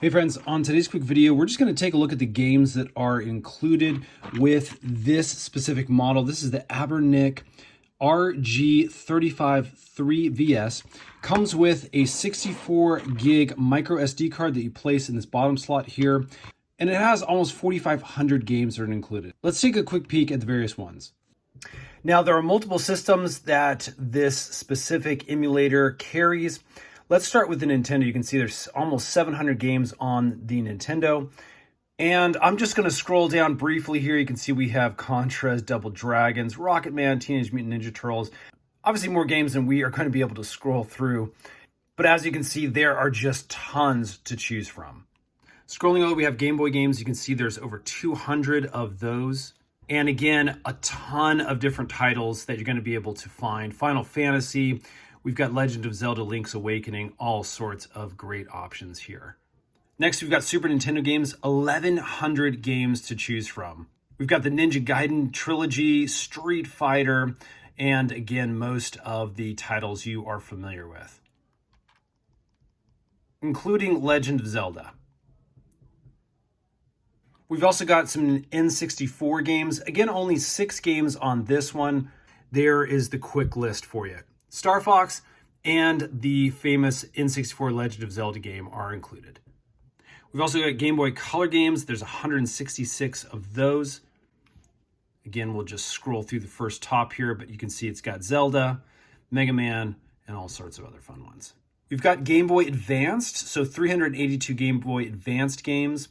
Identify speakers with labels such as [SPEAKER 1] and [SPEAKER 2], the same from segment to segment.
[SPEAKER 1] Hey friends, on today's quick video, we're just going to take a look at the games that are included with this specific model. This is the Anbernic RG353VS. Comes with a 64 gig micro SD card that you place in this bottom slot here, and it has almost 4,500 games that are included. Let's take a quick peek at the various ones. Now, there are multiple systems that this specific emulator carries. Let's start with the Nintendo. You can see there's almost 700 games on the Nintendo. And I'm just going to scroll down briefly here. You can see we have Contras, Double Dragons, Rocket Man, Teenage Mutant Ninja Turtles. Obviously more games than we are going to be able to scroll through. But as you can see, there are just tons to choose from. Scrolling over, we have Game Boy games. You can see there's over 200 of those. And again, a ton of different titles that you're going to be able to find. Final Fantasy. We've got Legend of Zelda Link's Awakening, all sorts of great options here. Next, we've got Super Nintendo games, 1,100 games to choose from. We've got the Ninja Gaiden trilogy, Street Fighter, and again, most of the titles you are familiar with, including Legend of Zelda. We've also got some N64 games. Again, only 6 games on this one. There is the quick list for you. Star Fox and the famous N64 Legend of Zelda game are included. We've also got Game Boy Color games. There's 166 of those. Again, we'll just scroll through the first top here, but you can see it's got Zelda, Mega Man, and all sorts of other fun ones. We've got Game Boy Advanced, so 382 Game Boy Advanced games.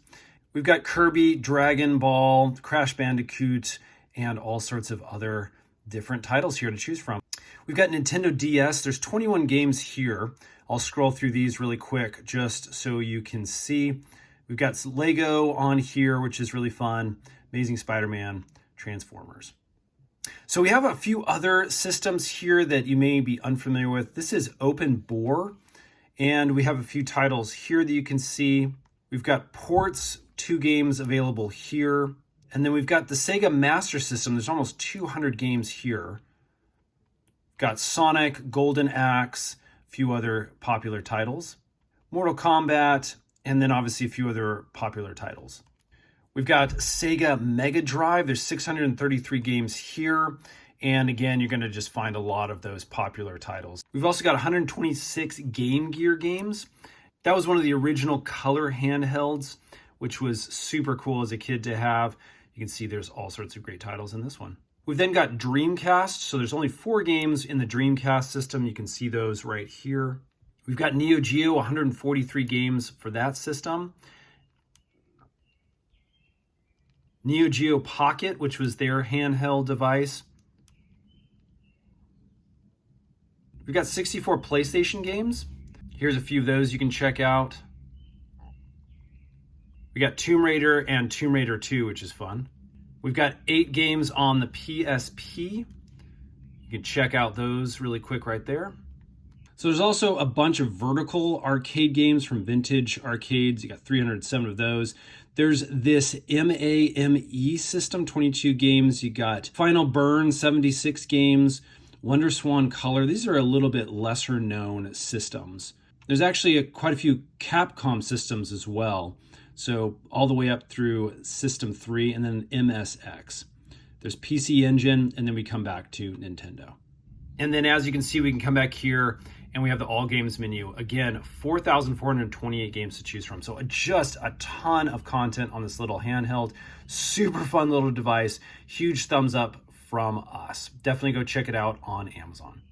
[SPEAKER 1] We've got Kirby, Dragon Ball, Crash Bandicoot, and all sorts of other different titles here to choose from. We've got Nintendo DS. There's 21 games here. I'll scroll through these really quick just so you can see. We've got Lego on here, which is really fun. Amazing Spider-Man, Transformers. So we have a few other systems here that you may be unfamiliar with. This is Open Bore, and we have a few titles here that you can see. We've got ports, 2 games available here. And then we've got the Sega Master System. There's almost 200 games here. Got Sonic, Golden Axe, a few other popular titles. Mortal Kombat, and then obviously a few other popular titles. We've got Sega Mega Drive. There's 633 games here. And again, you're going to just find a lot of those popular titles. We've also got 126 Game Gear games. That was one of the original color handhelds, which was super cool as a kid to have. You can see there's all sorts of great titles in this one. We've then got Dreamcast. So there's only 4 games in the Dreamcast system. You can see those right here. We've got Neo Geo, 143 games for that system. Neo Geo Pocket, which was their handheld device. We've got 64 PlayStation games. Here's a few of those you can check out. We got Tomb Raider and Tomb Raider 2, which is fun. We've got 8 games on the PSP. You can check out those really quick right there. So there's also a bunch of vertical arcade games from Vintage Arcades. You got 307 of those. There's this MAME system, 22 games. You got Final Burn, 76 games. Wonder Swan Color. These are a little bit lesser known systems. There's actually quite a few Capcom systems as well. So all the way up through System 3 and then MSX. There's PC Engine, and then we come back to Nintendo. And then as you can see, we can come back here and we have the All Games menu. Again, 4,428 games to choose from. So just a ton of content on this little handheld. Super fun little device. Huge thumbs up from us. Definitely go check it out on Amazon.